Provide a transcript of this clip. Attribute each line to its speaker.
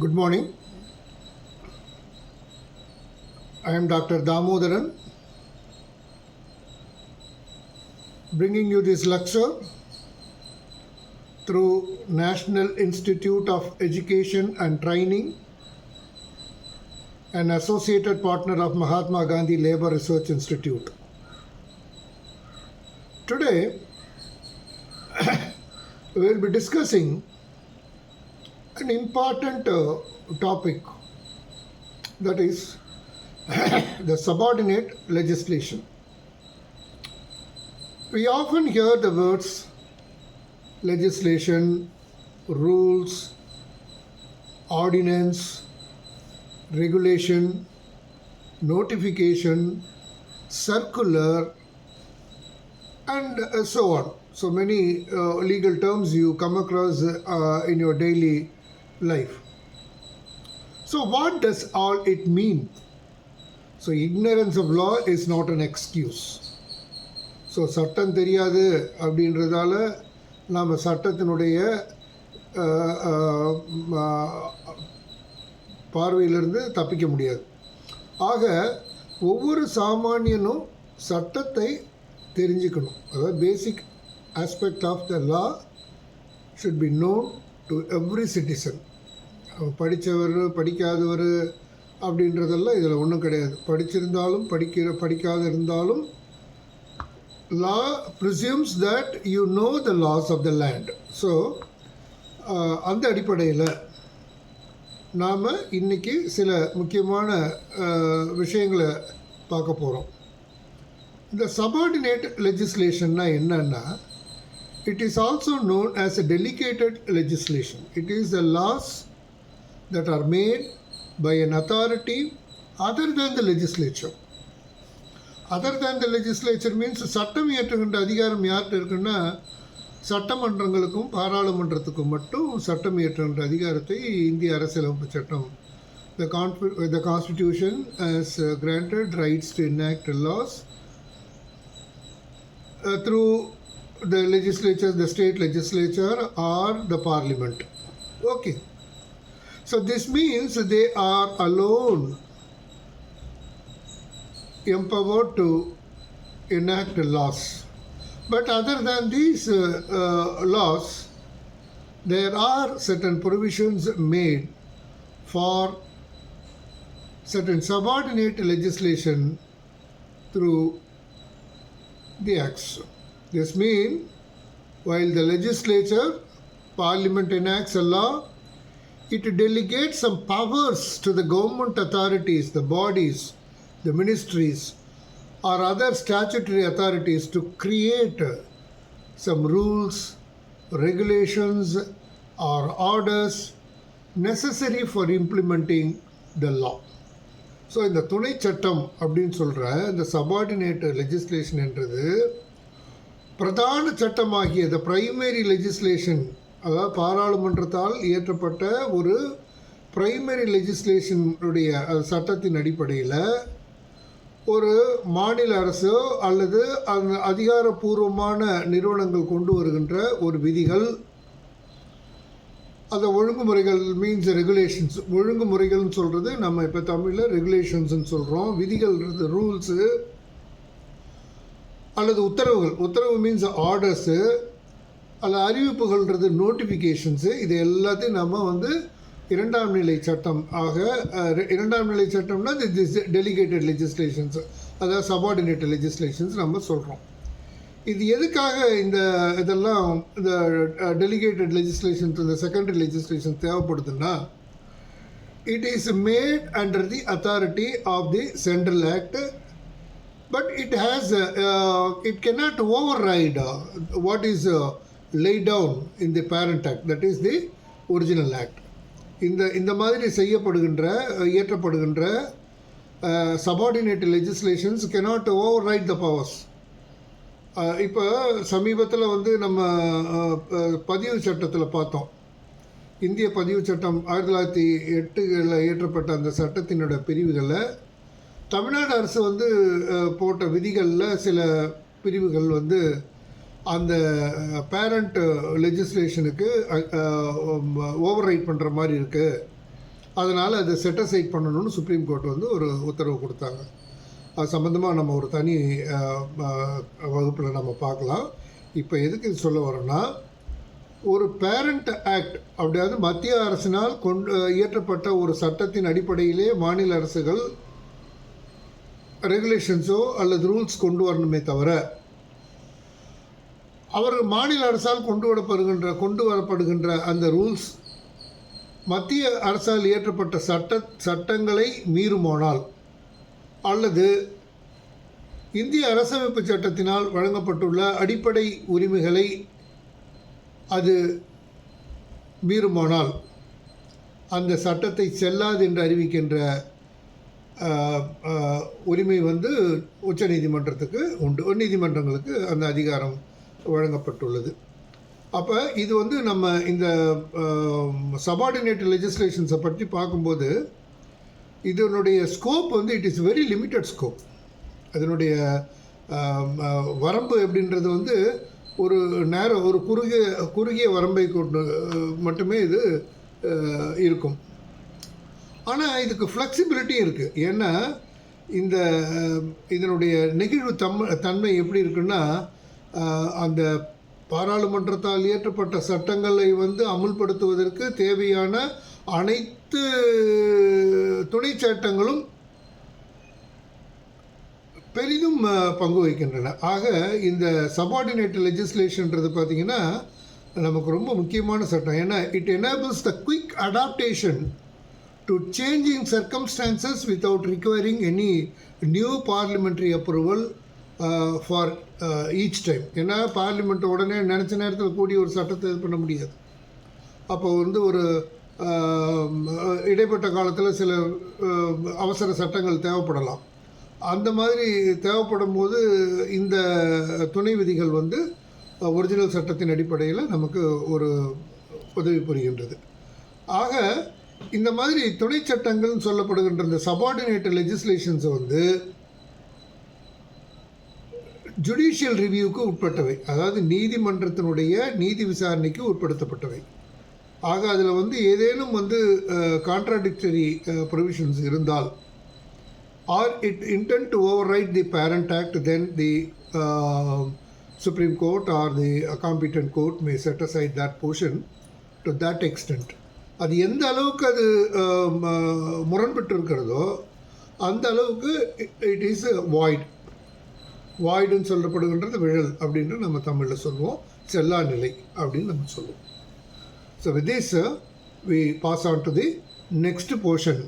Speaker 1: Good morning. I am Dr. Damodaran, bringing you this lecture through National Institute of Education and Training, an associated partner of Mahatma Gandhi Labour Research Institute. Today, we will be discussing an important topic, that is the subordinate legislation. We often hear the words legislation, rules, ordinance, regulation, notification, circular, and so on. So many legal terms you come across in your daily life. So what does all it mean? So ignorance of law is not an excuse. So சட்டம் தெரியாது அப்படின்றதால நாம் சட்டத்தினுடைய பார்வையிலிருந்து தப்பிக்க முடியாது. ஆக ஒவ்வொரு சாமானியனும் சட்டத்தை தெரிஞ்சுக்கணும். அதாவது basic aspect of the law should be known to every citizen. படித்தவர் படிக்காதவர் அப்படின்றதெல்லாம் இதில் ஒன்றும் கிடையாது. படிச்சிருந்தாலும் படிக்காத இருந்தாலும் law presumes that you know the laws of the land. So அந்த அடிப்படையில் நாம் இன்றைக்கி சில முக்கியமான விஷயங்களை பார்க்க போகிறோம். இந்த சபார்டினேட் லெஜிஸ்லேஷன்னா என்னன்னா, it is also known as a delegated legislation. It is the laws that are made by an authority other than the legislature. Other than the legislature means சட்டம் இயற்றுகின்ற அதிகாரம் யார்கிட்ட இருக்குன்னா, சட்டமன்றங்களுக்கும் பாராளுமன்றத்துக்கும் மட்டும் சட்டம் இயற்றுகின்ற அதிகாரத்தை இந்திய அரசியலமைப்பு சட்டம், the constitution has granted rights to enact laws through the legislature, the state legislature or the parliament. Okay. So this means they are alone empowered to enact laws. But other than these laws, there are certain provisions made for certain subordinate legislation through the acts. This means, while the legislature, parliament enacts a law, it delegates some powers to the government authorities, the bodies, the ministries or other statutory authorities to create some rules, regulations or orders necessary for implementing the law. So இந்த துணை சட்டம் அப்படின்னு சொல்கிற இந்த subordinate legislation என்றது பிரதான சட்டமாகிய the primary legislation, அதாவது பாராளுமன்றத்தால் இயற்றப்பட்ட ஒரு பிரைமரி லெஜிஸ்லேஷனுடைய சட்டத்தின் அடிப்படையில் ஒரு மாநில அரசோ அல்லது அந்த அதிகாரப்பூர்வமான நிறுவனங்கள் கொண்டு வருகின்ற ஒரு விதிகள், அந்த ஒழுங்குமுறைகள் மீன்ஸ் ரெகுலேஷன்ஸ். ஒழுங்குமுறைகள்னு சொல்கிறது நம்ம இப்போ தமிழில் ரெகுலேஷன்ஸ்ன்னு சொல்கிறோம். விதிகள்ன்றது ரூல்ஸு அல்லது உத்தரவுகள். உத்தரவு மீன்ஸ் ஆர்டர்ஸு அல்லது அறிவிப்புகள்ன்றது நோட்டிஃபிகேஷன்ஸு. இது எல்லாத்தையும் நம்ம இரண்டாம் நிலை சட்டம் ஆக, இரண்டாம் நிலை சட்டம்னா டெலிகேட்டட் லெஜிஸ்லேஷன்ஸ், அதாவது சபார்டினேட் லெஜிஸ்லேஷன்ஸ் நம்ம சொல்கிறோம். இது எதுக்காக இதெல்லாம் இந்த டெலிகேட்டட் லெஜிஸ்லேஷன்ஸ், இந்த செகண்டரி லெஜிஸ்லேஷன் தேவைப்படுதுன்னா, it is made under the authority of the central act, but it has it cannot override what is laid down in the parent act, that is the original act. இந்த மாதிரி செய்யப்படுகின்ற இயற்றப்படுகின்ற subordinate legislations cannot override the powers. இப்போ சமீபத்தில் நம்ம பதிவு சட்டத்தில் பார்த்தோம். இந்திய பதிவு சட்டம் 1908 இயற்றப்பட்ட அந்த சட்டத்தினோட பிரிவுகளில் தமிழ்நாடு அரசு போட்ட விதிகளில் சில பிரிவுகள் அந்த பேரண்ட் லெஜிஸ்லேஷனுக்கு ஓவர் ரைட் பண்ணுற மாதிரி இருக்குது அதனால் அதை செட்டசைட் பண்ணணும்னு சுப்ரீம் கோர்ட் வந்து ஒரு உத்தரவு கொடுத்தாங்க. அது சம்மந்தமாக நம்ம ஒரு தனி வகுப்பில் நம்ம பார்க்கலாம். இப்போ எதுக்கு இது சொல்ல வரோன்னா, ஒரு பேரண்ட் ஆக்ட் அப்படியாவது மத்திய அரசினால் இயற்றப்பட்ட ஒரு சட்டத்தின் அடிப்படையிலே மாநில அரசுகள் ரெகுலேஷன்ஸோ அல்லது ரூல்ஸ் கொண்டு வரணுமே தவிர, அவர்கள் மாநில அரசால் கொண்டு வரப்படுகின்ற அந்த ரூல்ஸ் மத்திய அரசால் இயற்றப்பட்ட சட்டங்களை மீறுமானால் அல்லது இந்திய அரசமைப்பு சட்டத்தினால் வழங்கப்பட்டுள்ள அடிப்படை உரிமைகளை அது மீறுமானால் அந்த சட்டத்தை செல்லாது என்று அறிவிக்கின்ற உரிமை வந்து உச்சநீதிமன்றத்துக்கு உண்டு. நீதிமன்றங்களுக்கு அந்த அதிகாரம் வழங்கப்பட்டுள்ளது. அப்போ இது வந்து நம்ம இந்த சபார்டினேட் லெஜிஸ்லேஷன்ஸை பற்றி பார்க்கும்போது இதனுடைய ஸ்கோப் வந்து it is very limited scope. அதனுடைய வரம்பு எப்படின்றது வந்து ஒரு குறுகிய வரம்பை கொண்டு மட்டுமே இது இருக்கும். ஆனால் இதுக்கு ஃப்ளெக்சிபிலிட்டியும் இருக்குது. ஏன்னா இதனுடைய நெகிழ்வு தன்மை எப்படி இருக்குன்னா, அந்த பாராளுமன்றத்தால் இயற்றப்பட்ட சட்டங்களை வந்து அமுல்படுத்துவதற்கு தேவையான அனைத்து துணை சட்டங்களும் பெரிதும் பங்கு வகிக்கின்றன. ஆக இந்த சபார்டினேட் லெஜிஸ்லேஷன்றது பார்த்திங்கன்னா நமக்கு ரொம்ப முக்கியமான சட்டம். ஏன்னா it enables the quick adaptation to changing circumstances without requiring any new parliamentary approval for each time. ஏன்னா பார்லிமெண்ட் உடனே நினச்ச நேரத்தில் கூடி ஒரு சட்டத்தை இது பண்ண முடியாது. அப்போ வந்து ஒரு இடைப்பட்ட காலத்தில் சில அவசர சட்டங்கள் தேவைப்படலாம். அந்த மாதிரி தேவைப்படும் போது இந்த துணை விதிகள் வந்து ஒரிஜினல் சட்டத்தின் அடிப்படையில் நமக்கு ஒரு உதவி புரிகின்றது. ஆக இந்த மாதிரி துணை சட்டங்கள்னு சொல்லப்படுகின்ற இந்த சபார்டினேட் லெஜிஸ்லேஷன்ஸை வந்து ஜுடிஷியல் ரிவ்யூவுக்கு உட்பட்டவை, அதாவது நீதிமன்றத்தினுடைய நீதி விசாரணைக்கு உட்படுத்தப்பட்டவை. ஆக அதில் வந்து ஏதேனும் வந்து கான்ட்ராடிக்டரி ப்ரொவிஷன்ஸ் இருந்தால் or it intend to override the parent act, then the Supreme Court or the competent court may set aside that portion to that extent. அது எந்த அளவுக்கு அது முரண்பட்டு இருக்கிறதோ அந்த அளவுக்கு இட் இஸ் வாய்டுன்னு சொல்லப்படுகின்றது விழல் அப்படின்னு நம்ம தமிழில் சொல்லுவோம். செல்லா நிலை அப்படின்னு நம்ம சொல்லுவோம். So with this we pass on to the next portion.